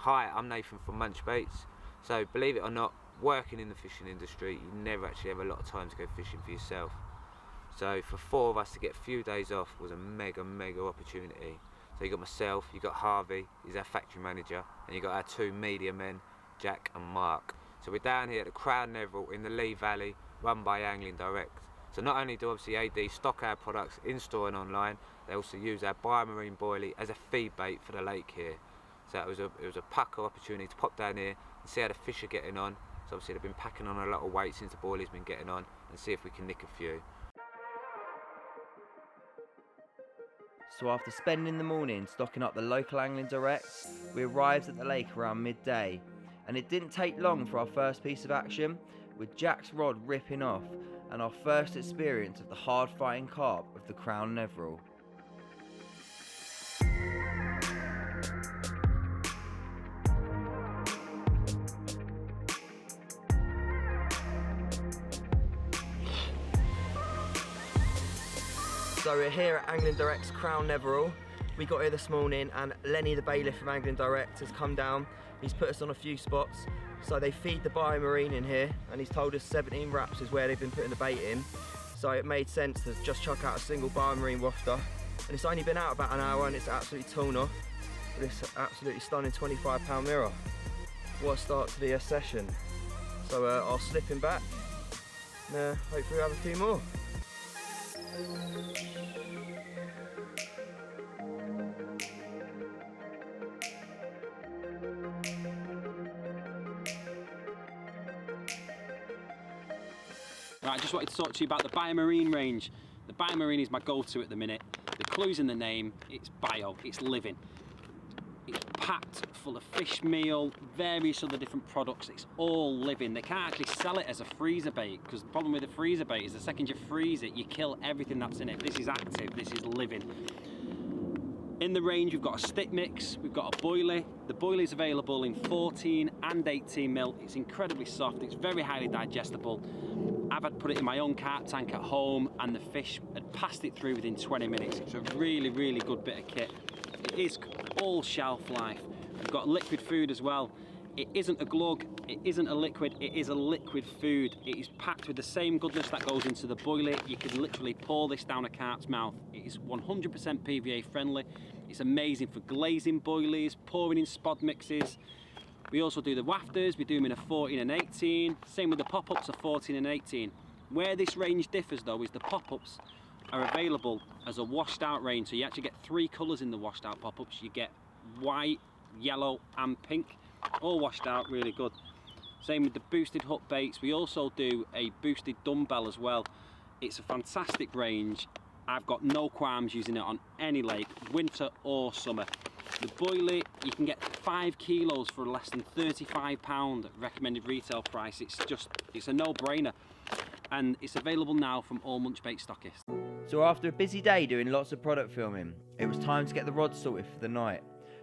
Hi, I'm Nathan from Munch Baits. So believe it or not, working in the fishing industry, you never actually have a lot of time to go fishing for yourself. So for 4 of us to get a few days off was a mega opportunity. So you got myself, you got Harvey, he's our factory manager, and you got our 2 media men, Jack and Mark. So we're down here at the Crown Neville in the Lee Valley, run by Angling Direct. So not only do obviously AD stock our products in store and online, they also use our biomarine boilie as a feed bait for the lake here. So it was a pucker opportunity to pop down here and see how the fish are getting on. So obviously they've been packing on a lot of weight since the boilie's been getting on, and see if we can nick a few. So after spending the morning stocking up the local Angling Directs, we arrived at the lake around midday, and it didn't take long for our first piece of action, with Jack's rod ripping off and our first experience of the hard fighting carp of the Crown Neville. So we're here at Angling Direct's Crown Neville. We got here this morning and Lenny the bailiff from Angling Direct has come down. He's put us on a few spots. So they feed the biomarine in here, and he's told us 17 wraps is where they've been putting the bait in. So it made sense to just chuck out a single biomarine wafter. And it's only been out about an hour and it's absolutely torn off with this absolutely stunning 25-pound mirror. What a start to the session. So I'll slip him back and hopefully we'll have a few more. Right, I just wanted to talk to you about the biomarine range. The biomarine is my go-to at the minute. The clue's in the name, it's bio, it's living. It's packed full of fish meal, various other different products, it's all living. They can't actually sell it as a freezer bait, because the problem with the freezer bait is the second you freeze it, you kill everything that's in it. This is active, this is living. In the range we've got a stick mix, we've got a boilie. The boilie is available in 14 and 18 mil. It's incredibly soft, it's very highly digestible. I've had to put it in my own carp tank at home and the fish had passed it through within 20 minutes. It's a really good bit of kit. It is all shelf life. We've got liquid food as well. It isn't a glug, it isn't a liquid, it is a liquid food. It is packed with the same goodness that goes into the boilie. You can literally pour this down a carp's mouth. It is 100% PVA friendly. It's amazing for glazing boilies, pouring in spod mixes. We also do the wafters, we do them in a 14 and 18. Same with the pop-ups of 14 and 18. Where this range differs though is the pop-ups are available as a washed out range. So you actually get 3 colours in the washed out pop-ups. You get white, yellow and pink. All washed out, really good. Same with the boosted hook baits. We also do a boosted dumbbell as well. It's a fantastic range. I've got no qualms using it on any lake, winter or summer. The boilie, you can get 5 kilos for less than £35 recommended retail price. It's a no-brainer. And it's available now from all Munch Bait stockists. So after a busy day doing lots of product filming, it was time to get the rod sorted for the night.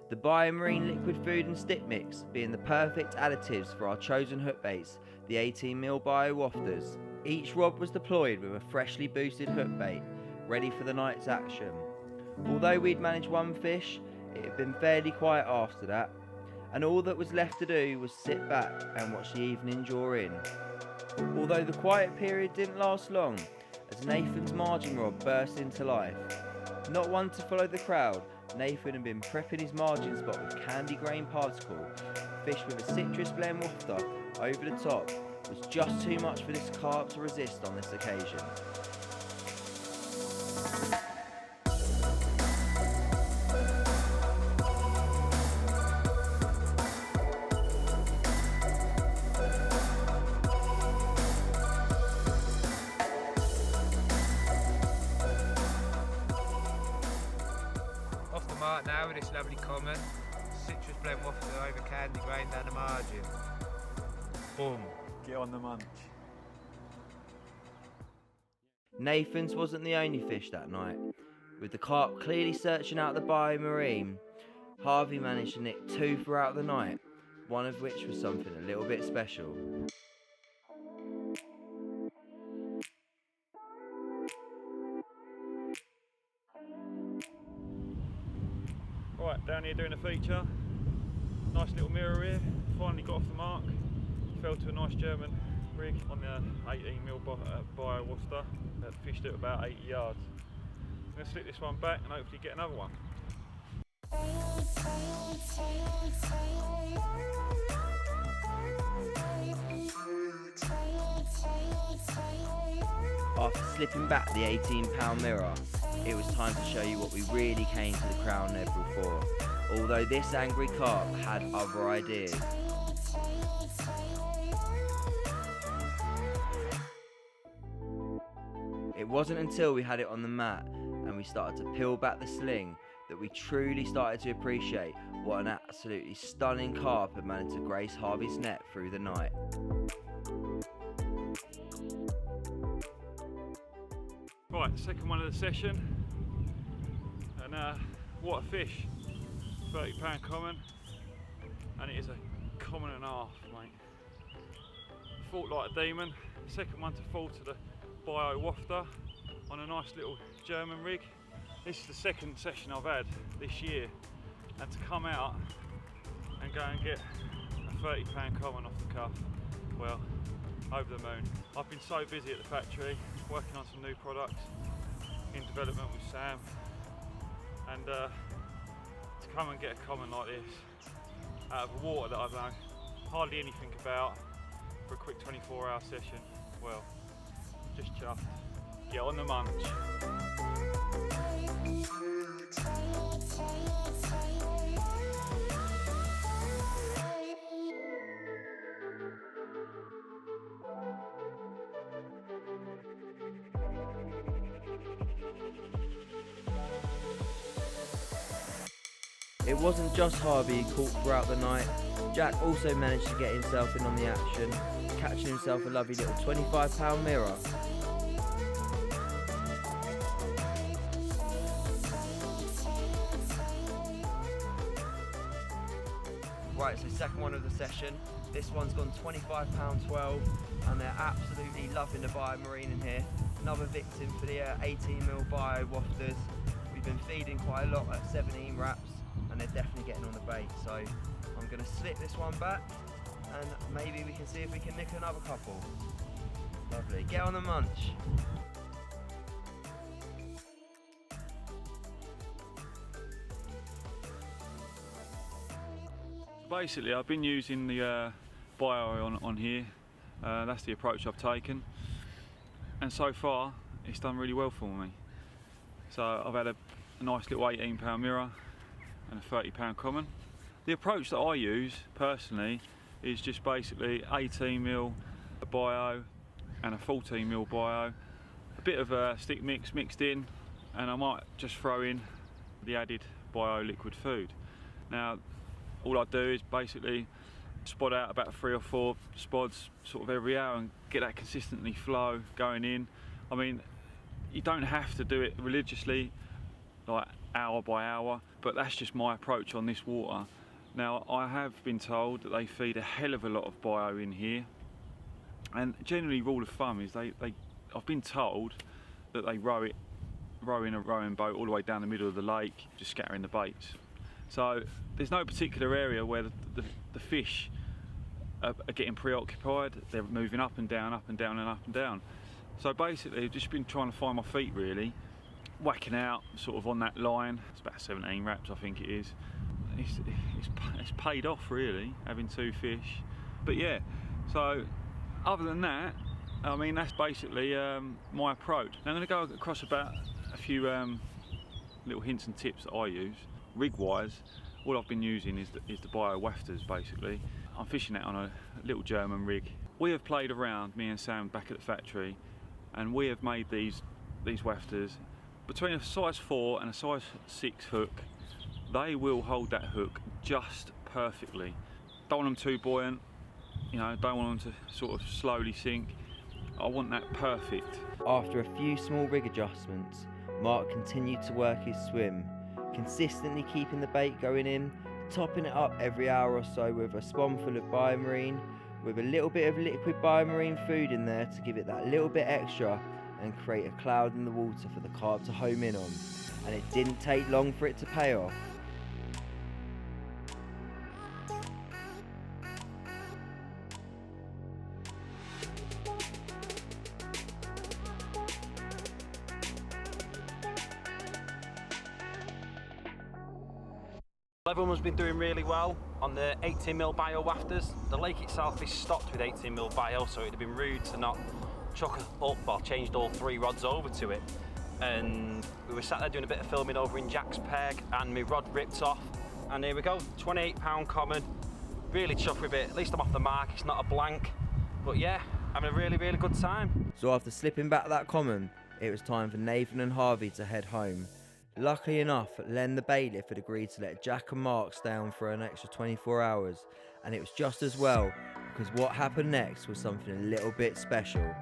The biomarine liquid food and stick mix being the perfect additives for our chosen hook baits, the 18mm bio wafters. Each rod was deployed with a freshly boosted hook bait, ready for the night's action. Although we'd managed 1 fish, it had been fairly quiet after that, and all that was left to do was sit back and watch the evening draw in. Although the quiet period didn't last long, as Nathan's margin rod burst into life. Not one to follow the crowd, Nathan had been prepping his margin spot with candy grain particle. Fish with a citrus blend wafter over the top was just too much for this carp to resist on this occasion. Off the mark now with this lovely common. Citrus blend wafter over candy grain down the margin. Boom. Get on the munch. Nathan's wasn't the only fish that night. With the carp clearly searching out the biomarine, Harvey managed to nick 2 throughout the night, one of which was something a little bit special. Right, down here doing a feature. Nice little mirror here, finally got off the mark. Fell to a nice German rig on the 18mm bio Worcester that fished at about 80 yards. I'm going to slip this one back and hopefully get another one. After slipping back the 18-pound mirror, it was time to show you what we really came to the Crown Nebril for, although this angry carp had other ideas. It wasn't until we had it on the mat and we started to peel back the sling that we truly started to appreciate what an absolutely stunning carp had managed to grace Harvey's net through the night. Right, second one of the session, and what a fish, 30-pound common, and it is a common and a half, mate. Fought like a demon. Second one to fall to the bio wafter on a nice little German rig. This is the second session I've had this year, and to come out and go and get a 30-pound common off the cuff, well, over the moon. I've been so busy at the factory working on some new products in development with Sam, and to come and get a common like this out of water that I know hardly anything about for a quick 24-hour session, well, just chuffed. Get on the munch. It wasn't just Harvey who caught throughout the night. Jack also managed to get himself in on the action, catching himself a lovely little 25-pound mirror. Right, so second one of the session. This one's gone 25-pound 12, and they're absolutely loving the bio marine in here. Another victim for the 18mm bio wafters. We've been feeding quite a lot at 17 wraps, and they're definitely getting on the bait. So I'm going to slip this one back, and maybe we can see if we can nick another couple. Lovely. Get on the munch. Basically, I've been using the bio on here. That's the approach I've taken, and so far it's done really well for me. So I've had a nice little 18-pound mirror and a 30-pound common. The approach that I use personally is just basically 18mm bio and a 14mm bio, a bit of a stick mix mixed in, and I might just throw in the added bio liquid food. Now, all I do is basically spot out about 3 or 4 spods sort of every hour and get that consistently flow going in. I mean, you don't have to do it religiously, like hour by hour, but that's just my approach on this water. Now, I have been told that they feed a hell of a lot of bio in here, and generally rule of thumb is I've been told that they row in a rowing boat all the way down the middle of the lake, just scattering the baits. So there's no particular area where the fish are getting preoccupied. They're moving up and down, up and down, and up and down. So basically, I've just been trying to find my feet really, whacking out sort of on that line. It's about 17 wraps, I think it is. It's paid off really, having 2 fish. But yeah, so other than that, I mean, that's basically my approach. Now I'm going to go across about a few little hints and tips that I use. Rig-wise, all I've been using is the bio wafters basically. I'm fishing that on a little German rig. We have played around, me and Sam, back at the factory, and we have made these wafters between a size 4 and a size 6 hook. They will hold that hook just perfectly. Don't want them too buoyant, you know, don't want them to sort of slowly sink. I want that perfect. After a few small rig adjustments, Mark continued to work his swim, consistently keeping the bait going in, topping it up every hour or so with a spawnful of biomarine, with a little bit of liquid biomarine food in there to give it that little bit extra and create a cloud in the water for the carp to home in on. And it didn't take long for it to pay off. Everyone's been doing really well on the 18mm bio wafters. The lake itself is stocked with 18mm bio, so it'd have been rude to not chuck up or changed all 3 rods over to it. And we were sat there doing a bit of filming over in Jack's Peg, and my rod ripped off. And here we go, 28 common. Really chuffed with it. At least I'm off the mark, it's not a blank. But yeah, having a really, really good time. So after slipping back that common, it was time for Nathan and Harvey to head home. Luckily enough, Len the bailiff had agreed to let Jack and Mark stay on for an extra 24 hours, and it was just as well, because what happened next was something a little bit special.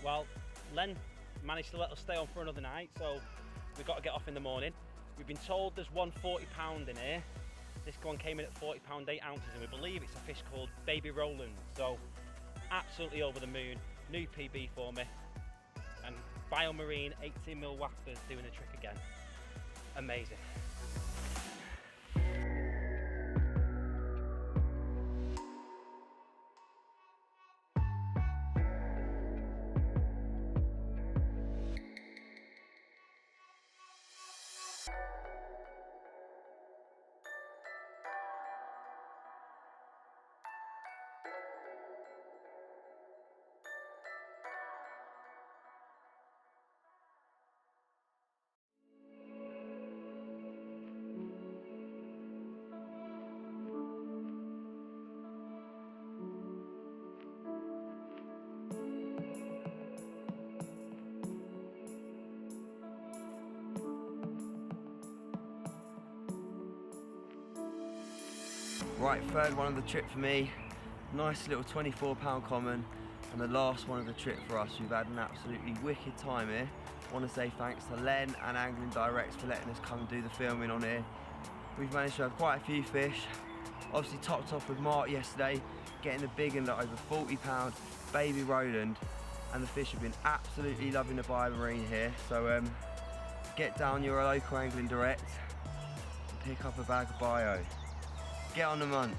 Well, Len managed to let us stay on for another night, so we've got to get off in the morning. We've been told there's one 40 pound in here. This one came in at 40 pound 8 ounces, and we believe it's a fish called Baby Roland. So absolutely over the moon, new PB for me. And Biomarine 18mm wafters doing the trick again. Amazing. Right, third one of the trip for me. Nice little 24 pound common, and the last one of the trip for us. We've had an absolutely wicked time here. I want to say thanks to Len and Angling Directs for letting us come and do the filming on here. We've managed to have quite a few fish. Obviously topped off with Mark yesterday, getting the big and over 40 pound Baby Roland, and the fish have been absolutely loving the Biomarine here. So get down your local Angling Direct and pick up a bag of bio. Get on the munch.